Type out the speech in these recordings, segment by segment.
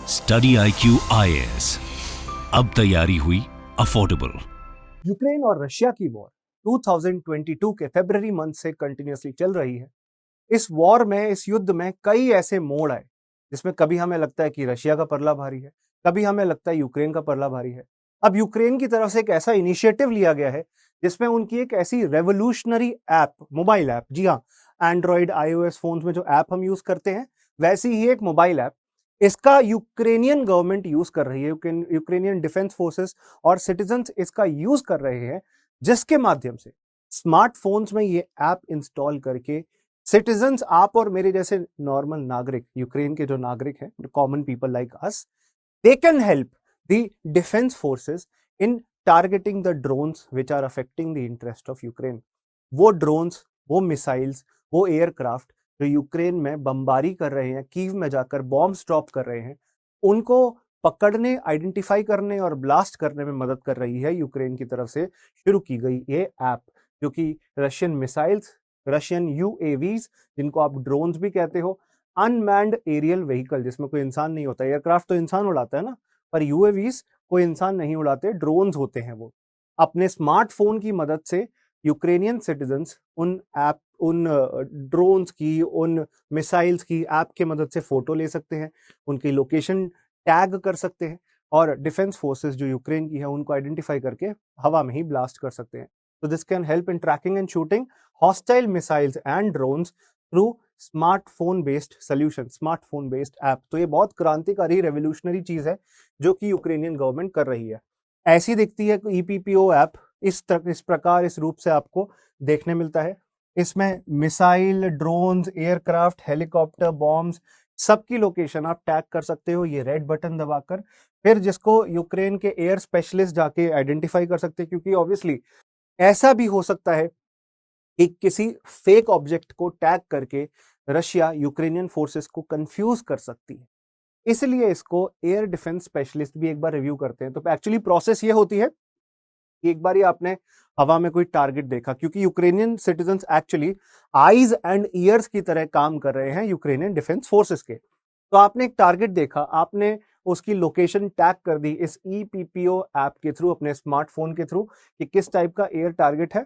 Study IQ IAS, अब तैयारी हुई अफोर्डेबल। यूक्रेन और रशिया की वॉर 2022 के फरवरी मंथ से कंटिन्यूसली चल रही है। इस वॉर में, इस युद्ध में कई ऐसे मोड़ आए जिसमें कभी हमें लगता है कि रशिया का पलड़ा भारी है, कभी हमें लगता है यूक्रेन का पलड़ा भारी है। अब यूक्रेन की तरफ से एक ऐसा इनिशिएटिव लिया गया है जिसमें उनकी एक ऐसी रेवोल्यूशनरी ऐप, मोबाइल ऐप, जी हाँ, एंड्रॉइड iOS फोन्स में जो ऐप हम यूज करते हैं वैसी ही एक मोबाइल ऐप, इसका यूक्रेनियन गवर्नमेंट यूज कर रही है। यूक्रेनियन डिफेंस फोर्सेस और सिटीजन्स इसका यूज कर रहे हैं, जिसके माध्यम से स्मार्टफोन्स में ये ऐप इंस्टॉल करके सिटीजन्स, आप और मेरे जैसे नॉर्मल नागरिक, यूक्रेन के जो नागरिक हैं, common people like us, they can help the defence forces in targeting the drones which are affecting the interest of Ukraine. वो ड्रोन्स, वो मिसाइल्स, वो एयरक्राफ्ट जो यूक्रेन में बमबारी कर रहे हैं, कीव में जाकर बॉम्ब ड्रॉप कर रहे हैं, उनको पकड़ने, आइडेंटिफाई करने और ब्लास्ट करने में मदद कर रही है यूक्रेन की तरफ से शुरू की गई ये ऐप, जो कि रशियन मिसाइल्स, रशियन यूएवीज, जिनको आप ड्रोन्स भी कहते हो, अनमैन्ड एरियल व्हीकल जिसमें कोई इंसान नहीं होता, एयरक्राफ्ट तो इंसान उड़ाता है ना, पर यूएवीज कोई इंसान नहीं उड़ाते, ड्रोन्स होते हैं वो। अपने स्मार्टफोन की मदद से यूक्रेनियन सिटीजन्स उन ड्रोन्स की, उन मिसाइल्स की ऐप के मदद से फोटो ले सकते हैं, उनकी लोकेशन टैग कर सकते हैं और डिफेंस फोर्सेस जो यूक्रेन की है उनको आइडेंटिफाई करके हवा में ही ब्लास्ट कर सकते हैं। तो this can help in tracking and shooting hostile missiles and drones through smartphone based solution, smartphone based app. तो ये बहुत क्रांतिकारी, रेवोल्यूशनरी चीज है जो कि यूक्रेनियन गवर्नमेंट कर रही है। ऐसी दिखती है ईपीपीओ ऐप, इस प्रकार, इस रूप से आपको देखने मिलता है। इसमें missile, drones, aircraft, helicopter, bombs, सबकी लोकेशन आप टैग कर सकते हो ये रेड बटन दबाकर, फिर जिसको यूक्रेन के एयर स्पेशलिस्ट जाके आइडेंटिफाई कर सकते हैं, क्योंकि ऑब्वियसली ऐसा भी हो सकता है कि किसी फेक ऑब्जेक्ट को टैग करके रशिया यूक्रेनियन फोर्सेस को कंफ्यूज कर सकती है। इसलिए इसको एयर डिफेंस स्पेशलिस्ट भी एक बार रिव्यू करते हैं। तो एक्चुअली प्रोसेस ये होती है कि एक बार ही आपने हवा में कोई टारगेट देखा, क्योंकि Ukrainian citizens actually eyes and years की तरह काम कर रहे हैं यूक्रेनियन डिफेंस फोर्सेस के। तो आपने एक टारगेट देखा, आपने उसकी लोकेशन टैग कर दी इस ईपीपीओ ऐप के थ्रू, अपने स्मार्टफोन के थ्रू, कि किस टाइप का एयर टारगेट है,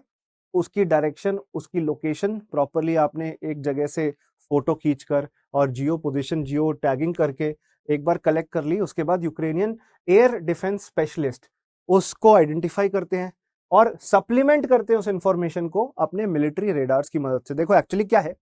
उसकी डायरेक्शन, उसकी लोकेशन प्रॉपरली आपने एक जगह से फोटो खींचकर और जियो पोजीशन, जियो टैगिंग करके एक बार कलेक्ट कर ली। उसके बाद यूक्रेनियन एयर डिफेंस स्पेशलिस्ट उसको आइडेंटिफाई करते हैं और सप्लीमेंट करते हैं उस इंफॉर्मेशन को अपने मिलिट्री रेडार्स की मदद से। देखो एक्चुअली क्या है,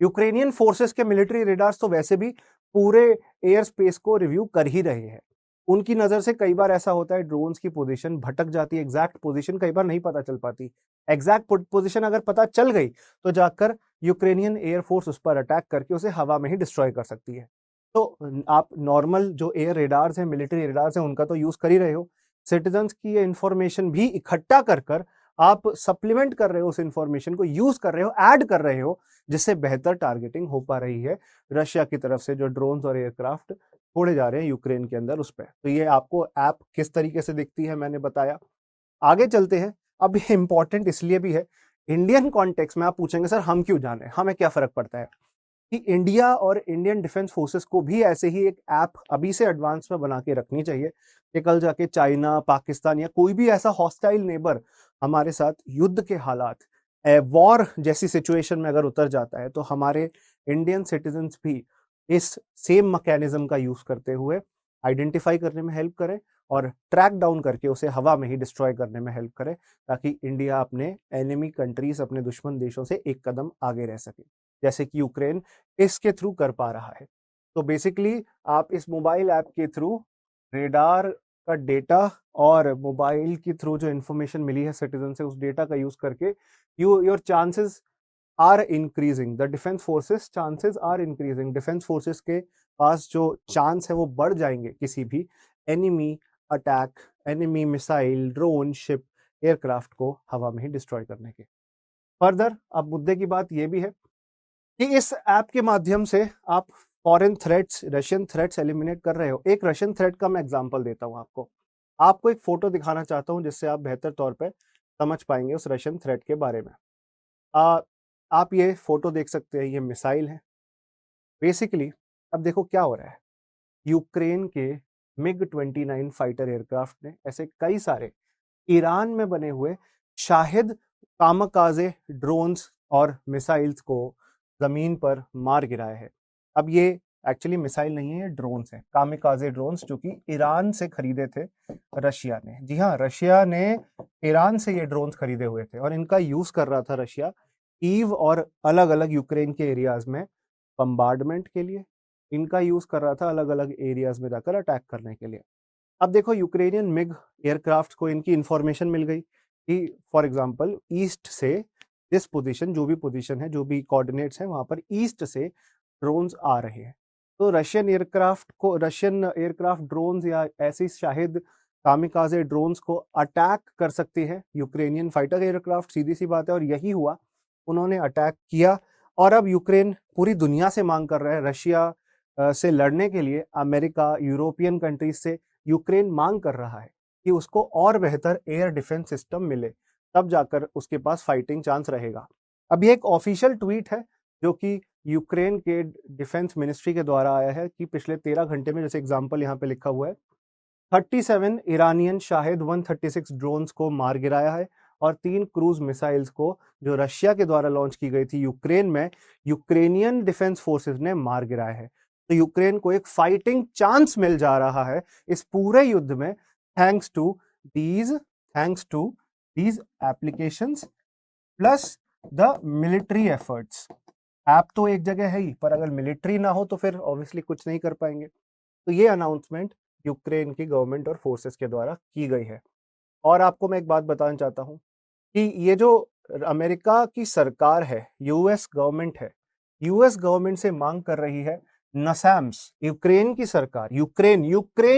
यूक्रेनियन फोर्सेस के मिलिट्री रेडार्स तो वैसे भी पूरे एयर स्पेस को रिव्यू कर ही रहे हैं। उनकी नजर से कई बार ऐसा होता है ड्रोन्स की पोजीशन भटक जाती है, एग्जैक्ट पोजीशन कई बार नहीं पता चल पाती। एग्जैक्ट पोजीशन अगर पता चल गई तो जाकर यूक्रेनियन एयरफोर्स उस पर अटैक करके उसे हवा में ही डिस्ट्रॉय कर सकती है। तो आप नॉर्मल जो एयर रेडार्स हैं, मिलिट्री रेडार्स हैं, उनका तो यूज कर ही रहे हो। सिटीजन्स की ये इंफॉर्मेशन भी इकट्ठा कर कर आप सप्लीमेंट कर रहे हो, उस इंफॉर्मेशन को यूज कर रहे हो, ऐड कर रहे हो, जिससे बेहतर टारगेटिंग हो पा रही है रशिया की तरफ से जो ड्रोन्स और एयरक्राफ्ट छोड़े जा रहे हैं यूक्रेन के अंदर उस पर। तो ये आपको ऐप किस तरीके से दिखती है मैंने बताया। आगे चलते हैं। अब ये इंपॉर्टेंट इसलिए भी है, इंडियन कॉन्टेक्स्ट में आप पूछेंगे सर हम क्यों जाने, हमें क्या फर्क पड़ता है, कि इंडिया और इंडियन डिफेंस फोर्सेस को भी ऐसे ही एक ऐप अभी से एडवांस में बना के रखनी चाहिए कि कल जाके चाइना, पाकिस्तान या कोई भी ऐसा हॉस्टाइल नेबर हमारे साथ युद्ध के हालात, वॉर जैसी सिचुएशन में अगर उतर जाता है तो हमारे इंडियन सिटीजन्स भी इस सेम मैकेनिज्म का यूज करते हुए आइडेंटिफाई करने में हेल्प करें और ट्रैक डाउन करके उसे हवा में ही डिस्ट्रॉय करने में हेल्प करें, ताकि इंडिया अपने एनिमी कंट्रीज, अपने दुश्मन देशों से एक कदम आगे रह सके, जैसे कि यूक्रेन इसके थ्रू कर पा रहा है। तो बेसिकली आप इस मोबाइल ऐप के थ्रू रेडार का डेटा और मोबाइल के थ्रू जो इंफॉर्मेशन मिली है सिटीजन से, उस डेटा का यूज करके your chances are increasing, the defence forces chances are increasing, defence forces के पास जो चांस है वो बढ़ जाएंगे किसी भी enemy attack, enemy missile, drone, ship, aircraft को हवा में ही डिस्ट्रॉय करने के। फर्दर अब मुद्दे की बात यह भी है कि इस ऐप के माध्यम से आप foreign threats, Russian threats eliminate कर रहे हो। एक रशियन थ्रेट का मैं एग्जांपल देता हूं आपको एक फोटो दिखाना चाहता हूं जिससे आप बेहतर तौर पे समझ पाएंगे उस रशियन थ्रेट के बारे में। आ, आप ये फोटो देख सकते हैं, ये मिसाइल है बेसिकली। अब देखो क्या हो रहा है, यूक्रेन के MiG-29 फाइटर एयरक्राफ्ट ने ऐसे कई सारे ईरान में बने हुए शाहिद कामकाजे ड्रोन्स और मिसाइल्स को जमीन पर मार गिराया है। अब ये एक्चुअली मिसाइल नहीं है, ये ड्रोन्स है, कामिकाजे ड्रोन्स, जो कि ईरान से खरीदे थे रशिया ने। जी हाँ, रशिया ने ईरान से ये ड्रोन्स खरीदे हुए थे और इनका यूज कर रहा था रशिया कीव और अलग अलग यूक्रेन के एरियाज में बम्बार्डमेंट के लिए। इनका यूज कर रहा था अलग अलग एरियाज में जाकर अटैक करने के लिए। अब देखो, यूक्रेनियन मिग एयरक्राफ्ट को इनकी इंफॉर्मेशन मिल गई कि फॉर एग्जांपल ईस्ट से दिस पोजीशन, जो भी पोजीशन है, जो भी कोऑर्डिनेट्स हैं, वहां पर ईस्ट से ड्रोन्स आ रहे हैं। तो रशियन एयरक्राफ्ट ड्रोन्स या ऐसी शाहिद कामिकाजे ड्रोन्स को अटैक कर सकती है यूक्रेनियन फाइटर एयरक्राफ्ट, सीधी सी बात है। और यही हुआ, उन्होंने अटैक किया। और अब यूक्रेन पूरी दुनिया से मांग कर रहा है, रशिया से लड़ने के लिए अमेरिका, यूरोपियन कंट्रीज से यूक्रेन मांग कर रहा है कि उसको और बेहतर एयर डिफेंस सिस्टम मिले, तब जाकर उसके पास फाइटिंग चांस रहेगा। अब ये एक ऑफिशियल ट्वीट है जो कि यूक्रेन के डिफेंस मिनिस्ट्री के द्वारा आया है कि पिछले 13 घंटे में, जैसे एग्जांपल यहाँ पे लिखा हुआ है, 37 ईरानियन शाहिद 136 ड्रोन्स को मार गिराया है और 3 क्रूज मिसाइल्स को, जो रशिया के द्वारा लॉन्च की गई थी यूक्रेन में, यूक्रेनियन डिफेंस फोर्सेस ने मार गिराया है। तो यूक्रेन को एक फाइटिंग चांस मिल जा रहा है इस पूरे युद्ध में, thanks to these applications plus the military efforts. App तो एक जगह है ही, पर अगर मिलिट्री ना हो तो फिर ऑब्वियसली कुछ नहीं कर पाएंगे। तो ये अनाउंसमेंट यूक्रेन की गवर्नमेंट और फोर्सेस के द्वारा की गई है। और आपको मैं एक बात बताना चाहता हूं कि ये जो अमेरिका की सरकार है, यूएस गवर्नमेंट है, यूएस गवर्नमेंट से मांग कर रही है नसैम्स, यूक्रेन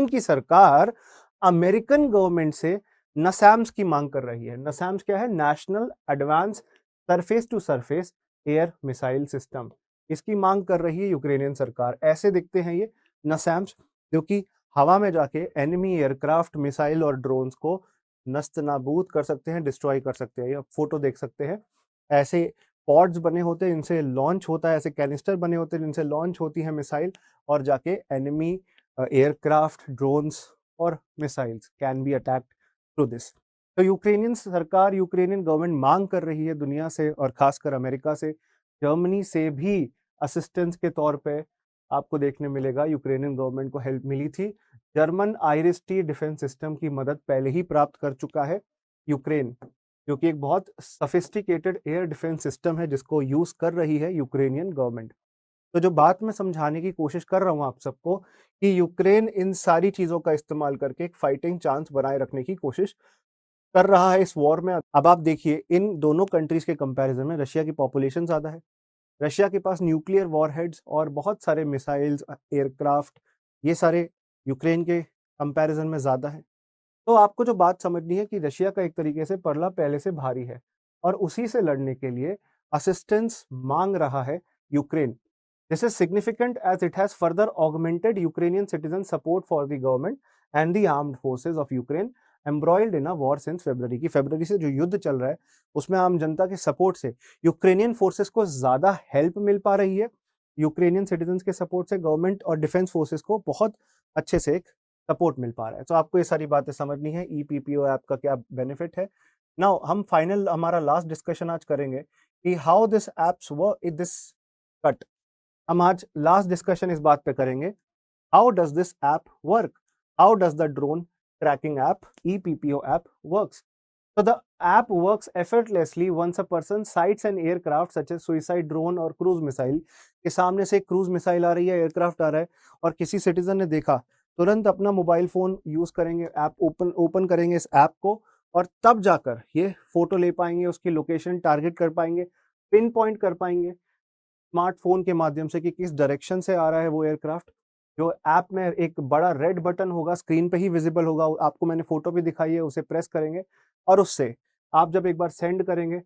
की सरकार अमेरिकन गवर्नमेंट से नसैम्स की मांग कर रही है। नसैम्स क्या है? National advance surface to surface air missile system. इसकी मांग कर रही है यूक्रेनियन सरकार। ऐसे दिखते हैं ये नसैम्स, जो कि हवा में जाके एनिमी एयरक्राफ्ट, मिसाइल और ड्रोन्स को नस्त नाबूद कर सकते हैं, डिस्ट्रॉय कर सकते हैं। ये फोटो देख सकते हैं, ऐसे पॉड्स बने होते हैं, इनसे लॉन्च होता है, ऐसे कैनिस्टर बने होते हैं, इनसे लॉन्च होती है मिसाइल और जाके एनिमी एयरक्राफ्ट, ड्रोन्स और missiles can be attacked through this. तो यूक्रेनियन सरकार, यूक्रेनियन गवर्नमेंट मांग कर रही है दुनिया से और खासकर अमेरिका से, जर्मनी से भी असिस्टेंस के तौर पे आपको देखने मिलेगा यूक्रेनियन गवर्नमेंट को हेल्प मिली थी। जर्मन आईरिस-टी डिफेंस सिस्टम की मदद पहले ही प्राप्त कर चुका है यूक्रेन, जो कि एक बहुत सफिस्टिकेटेड एयर डिफेंस सिस्टम है जिसको यूज कर रही है यूक्रेनियन गवर्नमेंट। तो जो बात मैं समझाने की कोशिश कर रहा हूं आप सबको कि यूक्रेन इन सारी चीजों का इस्तेमाल करके एक फाइटिंग चांस बनाए रखने की कोशिश कर रहा है इस वॉर में। अब आप देखिए, इन दोनों कंट्रीज के कंपैरिजन में रशिया की पॉपुलेशन ज्यादा है, रशिया के पास न्यूक्लियर वॉरहेड्स और बहुत सारे मिसाइल्स, एयरक्राफ्ट, ये सारे यूक्रेन के कंपैरिजन में ज़्यादा है। तो आपको जो बात समझनी है कि रशिया का एक तरीके से पल्ला पहले से भारी है और उसी से लड़ने के लिए असिस्टेंस मांग रहा है Ukraine. This is significant as it has further augmented Ukrainian citizen support for the government and the armed forces of Ukraine embroiled in a war since February. की फरवरी से जो युद्ध चल रहा है उसमें आम जनता के सपोर्ट से यूक्रेनियन फोर्सेस को ज्यादा हेल्प मिल पा रही है। यूक्रेनियन सिटीजन के सपोर्ट से गवर्नमेंट और डिफेंस फोर्सेस को बहुत अच्छे से एक सपोर्ट मिल पा रहा है। तो आपको ये सारी बातें समझनी है, ईपीपीओ ऐप का क्या बेनिफिट है। नाउ हम फाइनल, हमारा लास्ट डिस्कशन आज करेंगे कि how this apps work in this cut. हम आज लास्ट डिस्कशन इस बात पे करेंगे, how does this app work, how does the drone tracking app EPPO app works. So the app works effortlessly once a person sights an aircraft such as suicide drone or cruise missile। के सामने से cruise missile आ रही है, aircraft आ रहा है और किसी citizen ने देखा, तुरंत अपना मोबाइल फोन यूज करेंगे, ऐप ओपन करेंगे इस ऐप को और तब जाकर ये फोटो ले पाएंगे, उसकी लोकेशन टारगेट कर पाएंगे, पिन पॉइंट कर पाएंगे स्मार्टफोन के माध्यम से कि किस डायरेक्शन से आ रहा है वो एयरक्राफ्ट। जो ऐप में एक बड़ा रेड बटन होगा, स्क्रीन पे ही विजिबल होगा, आपको मैंने फोटो भी दिखाई है, उसे प्रेस करेंगे और उससे आप जब एक बार सेंड करेंगे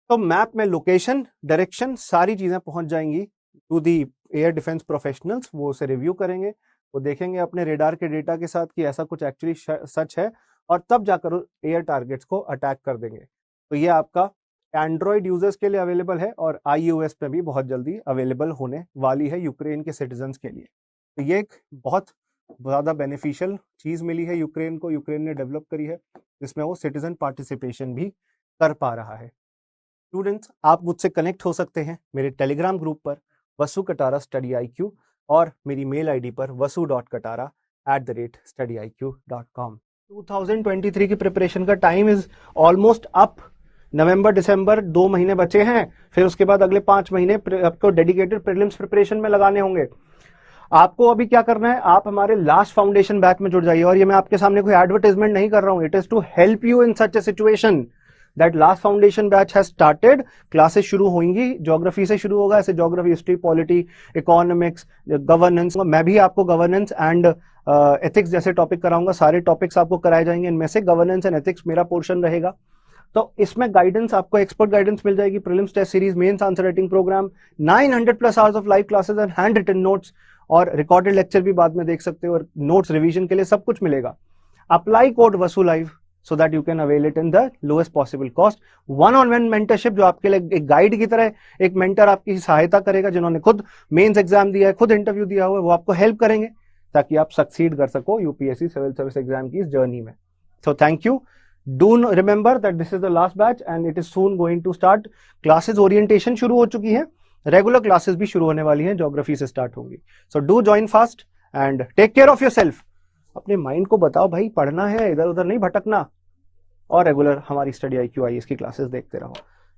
तो मैप में लोकेशन, डायरेक्शन, सारी चीजें पहुंच जाएंगी to the air defence professionals. वो उसे रिव्यू करेंगे, वो देखेंगे अपने रेडार के डेटा के साथ कि ऐसा कुछ एक्चुअली सच है और तब जाकर एयर टारगेट्स को अटैक कर देंगे। तो ये आपका एंड्रॉयड यूजर्स के लिए अवेलेबल है और iOS पे भी बहुत जल्दी अवेलेबल होने वाली है यूक्रेन के सिटीजन्स के लिए। तो ये एक बहुत ज़्यादा बेनिफिशियल चीज़ मिली है यूक्रेन को, यूक्रेन ने डेवलप करी है, जिसमें वो सिटीजन पार्टिसिपेशन भी कर पा रहा है। स्टूडेंट्स, आप मुझसे कनेक्ट हो सकते हैं मेरे टेलीग्राम ग्रुप पर वसु कटारा स्टडी IQ और मेरी मेल ID पर vasu.katara@studiiq.com। 2023 की प्रिपरेशन का टाइम इज ऑलमोस्ट अप। नवंबर दिसंबर 2 महीने बचे हैं, फिर उसके बाद अगले 5 महीने आपको डेडिकेटेड प्रीलिम्स प्रिपरेशन में लगाने होंगे। आपको अभी क्या करना है, आप हमारे लास्ट फाउंडेशन बैच में जुड़ जाइए। और ये मैं आपके सामने कोई एडवर्टाइजमेंट नहीं कर रहा हूं, it is to help you in such a situation that last foundation batch has started. Classes शुरू होंगी, ज्योग्राफी से शुरू होगा, ऐसे geography, history, polity, economics, governance. मैं भी आपको गवर्नेंस एंड एथिक्स जैसे टॉपिक कराऊंगा, सारे टॉपिक्स आपको कराए जाएंगे। इनमें से गवर्नेंस एंड एथिक्स मेरा पोर्शन रहेगा। तो इसमें गाइडेंस, आपको एक्सपर्ट गाइडेंस मिल जाएगी, prelims test series, mains answer writing program, 900+ hours of live classes and hand written notes, और रिकॉर्डेड लेक्चर भी बाद में देख सकते हो, और नोट्स रिवीजन के लिए सब कुछ मिलेगा। Apply code Vasu live so that you can avail it in the lowest possible cost. One-on-one mentorship, जो आपके लिए एक गाइड की तरह, एक मेंटर आपकी सहायता करेगा, जिन्होंने खुद मेंस एग्जाम दिया है, खुद इंटरव्यू दिया हुआ है, वो आपको हेल्प करेंगे ताकि आप सक्सीड कर सको यूपीएससी सिविल सर्विस एग्जाम की इस जर्नी में। So thank you. Do remember that this is the last batch and it is soon going to start. Classes orientation शुरू हो चुकी है, रेगुलर क्लासेस भी शुरू होने वाली हैं, ज्योग्राफी से स्टार्ट होंगी। So do join fast and take care of yourself. अपने माइंड को बताओ भाई, पढ़ना है, इधर उधर नहीं भटकना, और रेगुलर हमारी स्टडी IQ IAS की क्लासेस देखते रहो।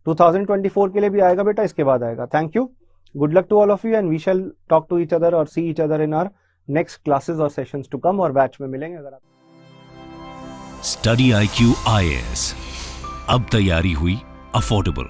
2024 के लिए भी आएगा बेटा, इसके बाद आएगा। Thank you, good luck to all of you and we shall talk to each other और see each other in our next classes और सेशंस टू कम, और बैच में मिलेंगे अगर आप। स्टडी IQ IAS, अब तैयारी हुई अफोर्डेबल।